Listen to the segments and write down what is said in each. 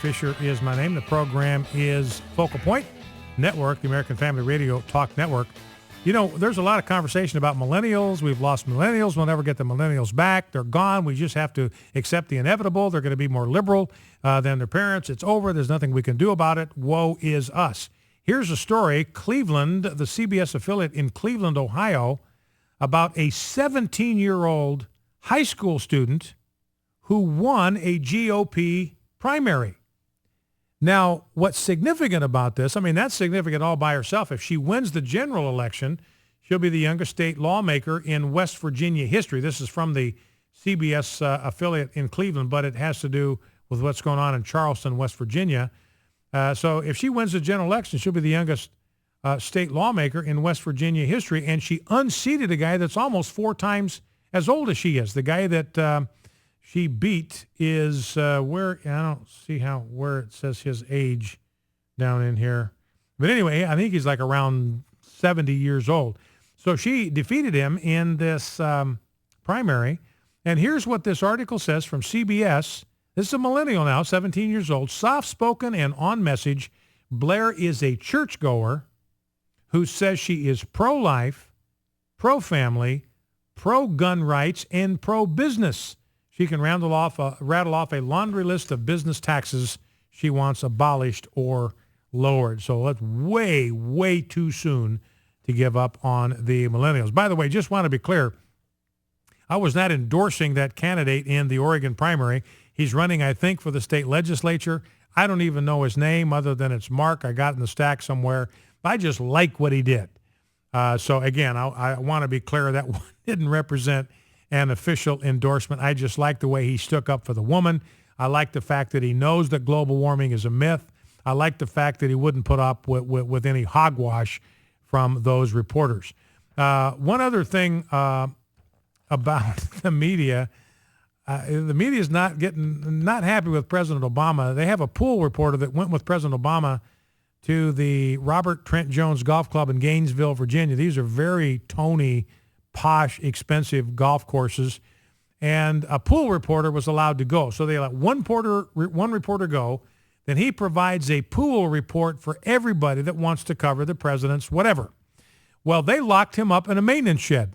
Fisher is my name. The program is Focal Point Network, the American Family Radio Talk Network. You know, there's a lot of conversation about millennials. We've lost millennials. We'll never get the millennials back. They're gone. We just have to accept the inevitable. They're going to be more liberal than their parents. It's over. There's nothing we can do about it. Woe is us. Here's a story. Cleveland, the CBS affiliate in Cleveland, Ohio, about a 17-year-old high school student who won a GOP primary. Now, what's significant about this, I mean, that's significant all by herself. If she wins the general election, she'll be the youngest state lawmaker in West Virginia history. This is from the CBS affiliate in Cleveland, but it has to do with what's going on in Charleston, West Virginia. So if she wins the general election, she'll be the youngest state lawmaker in West Virginia history, and she unseated a guy that's almost 4 times as old as she is. The guy that she beat is where I don't see where it says his age down in here. But anyway, I think he's like around 70 years old. So she defeated him in this primary. And here's what this article says from CBS. This is a millennial now, 17 years old, soft-spoken and on message. Blair is a churchgoer who says she is pro-life, pro-family, pro-gun rights, and pro-business. She can rattle off a laundry list of business taxes she wants abolished or lowered. So that's way, way too soon to give up on the millennials. By the way, just want to be clear, I was not endorsing that candidate in the Oregon primary. He's running, I think, for the state legislature. I don't even know his name other than it's Mark. I got in the stack somewhere. I just like what he did. So again, I want to be clear that didn't represent an official endorsement. I just like the way he stuck up for the woman. I like the fact that he knows that global warming is a myth. I like the fact that he wouldn't put up with any hogwash from those reporters. One other thing about the media, the media is not happy with President Obama. They have a pool reporter that went with President Obama to the Robert Trent Jones Golf Club in Gainesville, Virginia. These are very Tony, posh, expensive golf courses, and a pool reporter was allowed to go. So they let one reporter go, then he provides a pool report for everybody that wants to cover the president's whatever. Well, they locked him up in a maintenance shed.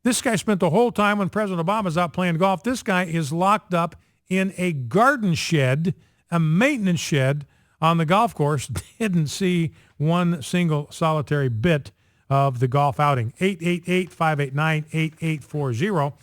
This guy spent the whole time when President Obama's out playing golf. This guy is locked up in a garden shed, a maintenance shed on the golf course. Didn't see one single solitary bit of the golf outing. 888-589-8840.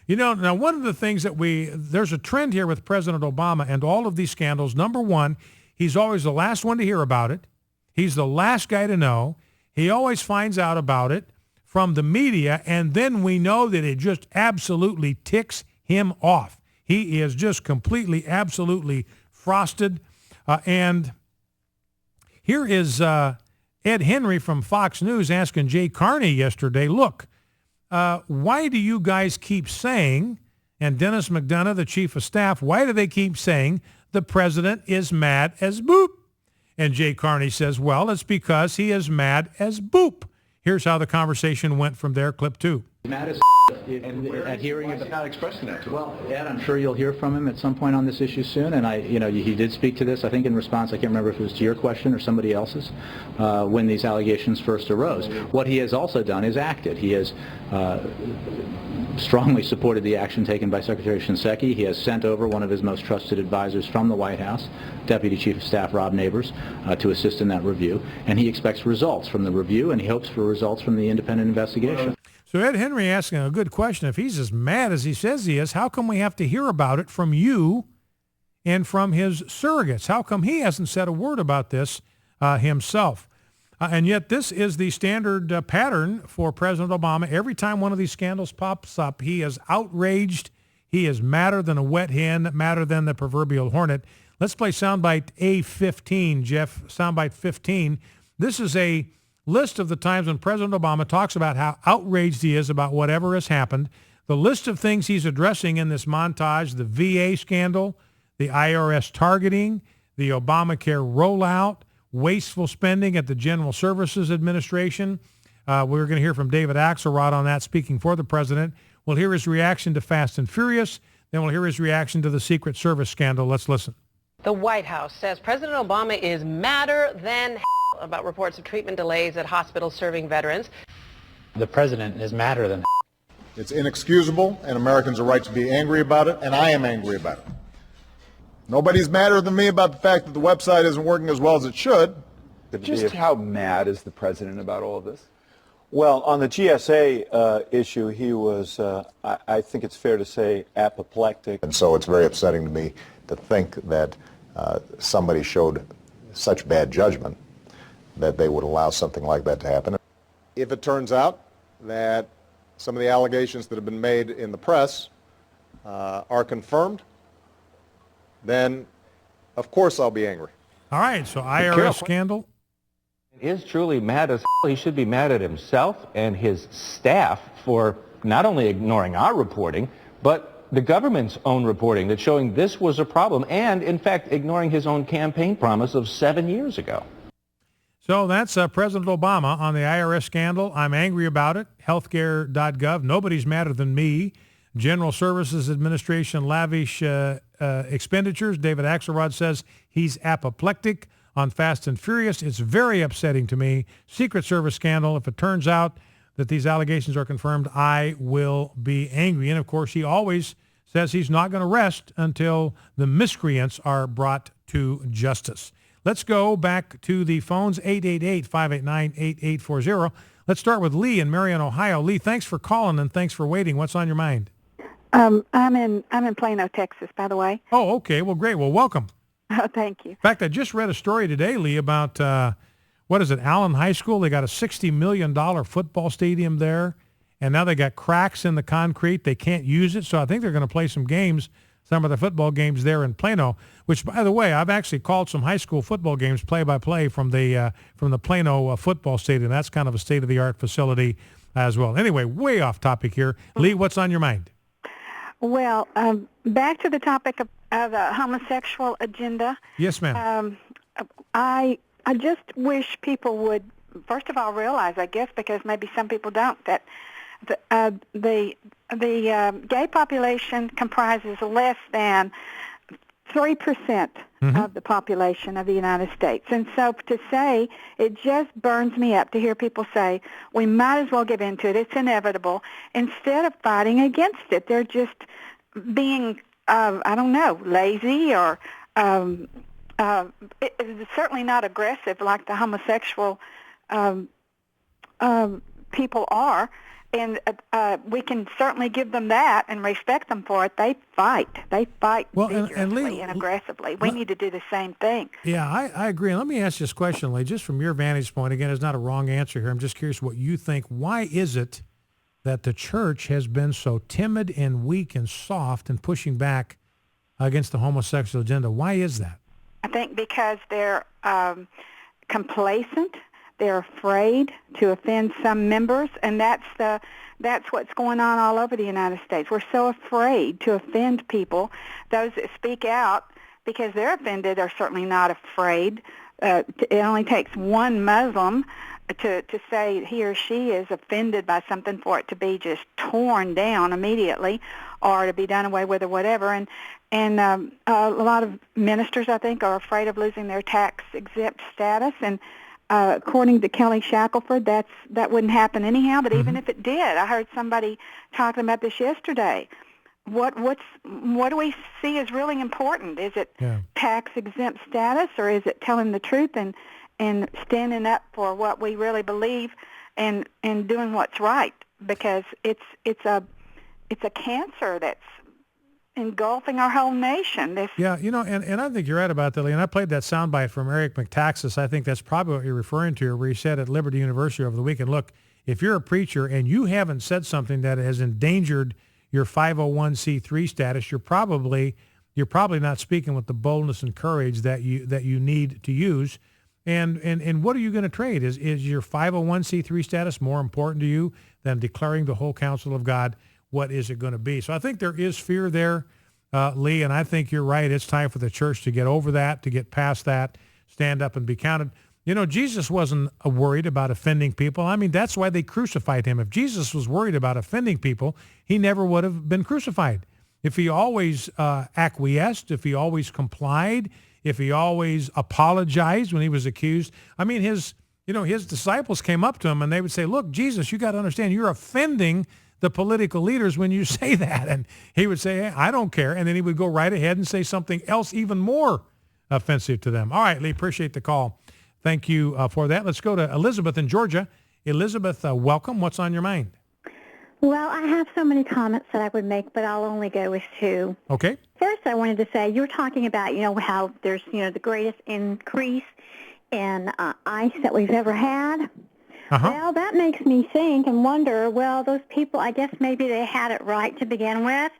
You know, now one of the things that there's a trend here with President Obama and all of these scandals. Number one, he's always the last one to hear about it. He's the last guy to know. He always finds out about it from the media, and then we know that it just absolutely ticks him off. He is just completely, absolutely frosted. And here is Ed Henry from Fox News asking Jay Carney yesterday, look, why do you guys keep saying, and Dennis McDonough, the chief of staff, why do they keep saying the president is mad as boop? And Jay Carney says, well, it's because he is mad as boop. Here's how the conversation went from there, clip 2. Mad as and adhering he's not expressing that to us. Well, Ed, I'm sure you'll hear from him at some point on this issue soon, and he did speak to this, I think, in response. I can't remember if it was to your question or somebody else's, when these allegations first arose. What he has also done is acted. He has strongly supported the action taken by Secretary Shinseki. He has sent over one of his most trusted advisors from the White House, Deputy Chief of Staff Rob Neighbors, to assist in that review, and he expects results from the review, and he hopes for results from the independent investigation. So Ed Henry asking a good question. If he's as mad as he says he is, how come we have to hear about it from you and from his surrogates? How come he hasn't said a word about this himself? And yet this is the standard pattern for President Obama. Every time one of these scandals pops up, he is outraged. He is madder than a wet hen, madder than the proverbial hornet. Let's play soundbite A15, Jeff, soundbite 15. This is a list of the times when President Obama talks about how outraged he is about whatever has happened. The list of things he's addressing in this montage: the VA scandal, the IRS targeting, the Obamacare rollout, wasteful spending at the General Services Administration. We're going to hear from David Axelrod on that, speaking for the president. We'll hear his reaction to Fast and Furious. Then we'll hear his reaction to the Secret Service scandal. Let's listen. The White House says President Obama is madder than about reports of treatment delays at hospitals serving veterans. The president is madder than It's inexcusable, and Americans are right to be angry about it, and I am angry about it. Nobody's madder than me about the fact that the website isn't working as well as it should. Just how mad is the president about all of this? Well, on the GSA issue, he was, I think it's fair to say, apoplectic. And so it's very upsetting to me to think that somebody showed such bad judgment that they would allow something like that to happen. If it turns out that some of the allegations that have been made in the press are confirmed, then of course I'll be angry. All right, so IRS scandal. Is truly mad as he should be mad at himself and his staff for not only ignoring our reporting, but the government's own reporting that's showing this was a problem and, in fact, ignoring his own campaign promise of 7 years ago. So that's President Obama on the IRS scandal. I'm angry about it. Healthcare.gov. Nobody's madder than me. General Services Administration lavish expenditures. David Axelrod says he's apoplectic. On Fast and Furious, it's very upsetting to me. Secret Service scandal. If it turns out that these allegations are confirmed, I will be angry. And of course, he always says he's not going to rest until the miscreants are brought to justice. Let's go back to the phones, 888-589-8840. Let's start with Lee in Marion, Ohio. Lee, thanks for calling and thanks for waiting. What's on your mind? I'm in Plano, Texas, by the way. Oh, okay. Well, great. Well, welcome. Oh, thank you. In fact, I just read a story today, Lee, about, what is it, Allen High School. They got a $60 million football stadium there, and now they got cracks in the concrete. They can't use it, so I think they're going to play some games, some of the football games there in Plano, which, by the way, I've actually called some high school football games play-by-play from the Plano football stadium. That's kind of a state-of-the-art facility as well. Anyway, way off topic here. Lee, what's on your mind? Well, back to the topic of the homosexual agenda. Yes, ma'am. I just wish people would, first of all, realize, I guess, because maybe some people don't, that the gay population comprises less than 3% of the population of the United States. And so to say, it just burns me up to hear people say, we might as well give in to it, it's inevitable, instead of fighting against it. They're just being, I don't know, lazy or it's certainly not aggressive like the homosexual people are. And we can certainly give them that and respect them for it. They fight. They fight vigorously and aggressively. We need to do the same thing. Yeah, I agree. And let me ask you this question, Lee, just from your vantage point. Again, it's not a wrong answer here. I'm just curious what you think. Why is it that the church has been so timid and weak and soft in pushing back against the homosexual agenda? Why is that? I think because they're complacent. They're afraid to offend some members, and that's what's going on all over the United States. We're so afraid to offend people. Those that speak out because they're offended are certainly not afraid. It only takes one Muslim to say he or she is offended by something for it to be just torn down immediately or to be done away with or whatever. And a lot of ministers, I think, are afraid of losing their tax-exempt status, and according to Kelly Shackelford, that wouldn't happen anyhow. But even if it did, I heard somebody talking about this yesterday. What do we see as really important? Is it tax-exempt status, or is it telling the truth and standing up for what we really believe and doing what's right? Because it's a cancer that's engulfing our whole nation. Yeah, and I think you're right about that, Lee. And I played that soundbite from Eric McTaxis. I think that's probably what you're referring to, where he said at Liberty University over the weekend, look, if you're a preacher and you haven't said something that has endangered your 501c3 status, you're probably not speaking with the boldness and courage that you need to use. And what are you going to trade? Is your 501c3 status more important to you than declaring the whole counsel of God? What is it going to be? So I think there is fear there, Lee, and I think you're right. It's time for the church to get over that, to get past that, stand up and be counted. Jesus wasn't worried about offending people. I mean, that's why they crucified him. If Jesus was worried about offending people, he never would have been crucified. If he always acquiesced, if he always complied, if he always apologized when he was accused. I mean, his disciples came up to him and they would say, look, Jesus, you got to understand, you're offending the political leaders when you say that. And he would say, hey, I don't care. And then he would go right ahead and say something else even more offensive to them. All right, Lee, appreciate the call. Thank you for that. Let's go to Elizabeth in Georgia. Elizabeth, welcome. What's on your mind? Well, I have so many comments that I would make, but I'll only go with two. Okay. First, I wanted to say, you were talking about, how there's, the greatest increase in ICE that we've ever had. Uh-huh. Well, that makes me think and wonder, well, those people, I guess maybe they had it right to begin with,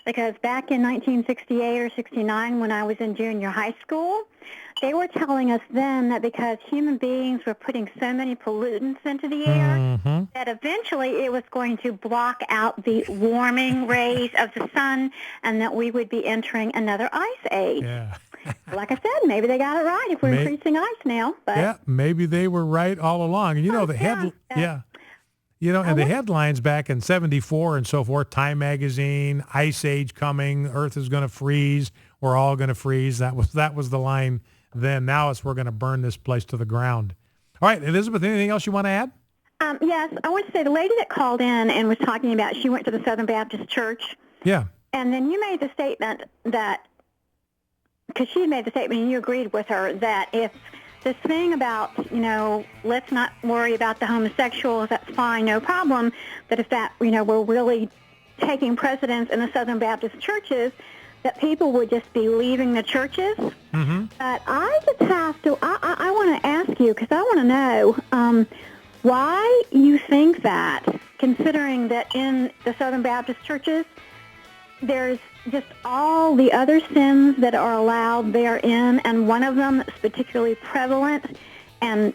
because back in 1968 or 69 when I was in junior high school, they were telling us then that because human beings were putting so many pollutants into the air, that eventually it was going to block out the warming rays of the sun and that we would be entering another ice age. Yeah. Like I said, maybe they got it right if we're increasing ice now. But yeah, maybe they were right all along. And the headlines back in 74 and so forth, Time Magazine, Ice Age coming, Earth is going to freeze, we're all going to freeze. That was the line then. Now it's we're going to burn this place to the ground. All right, Elizabeth, anything else you want to add? Yes, I want to say the lady that called in and was talking about she went to the Southern Baptist Church. Yeah. And then you made the statement that, because she made the statement and you agreed with her, that if this thing about, let's not worry about the homosexuals, that's fine, no problem, that if that, we're really taking precedence in the Southern Baptist churches, that people would just be leaving the churches. Mm-hmm. But I just have to, I want to ask you, because I want to know why you think that, considering that in the Southern Baptist churches, there's just all the other sins that are allowed therein, and one of them that's particularly prevalent and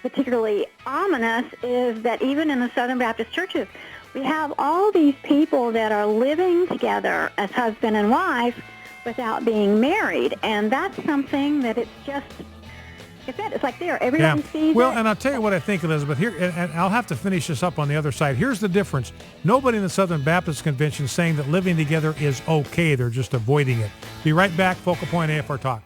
particularly ominous is that even in the Southern Baptist churches, we have all these people that are living together as husband and wife without being married, and that's something that it's just, it's like there, everybody sees Well, it. and I'll tell you what I think, Elizabeth, here, and I'll have to finish this up on the other side. Here's the difference. Nobody in the Southern Baptist Convention is saying that living together is okay. They're just avoiding it. Be right back. Focal Point AFR Talk.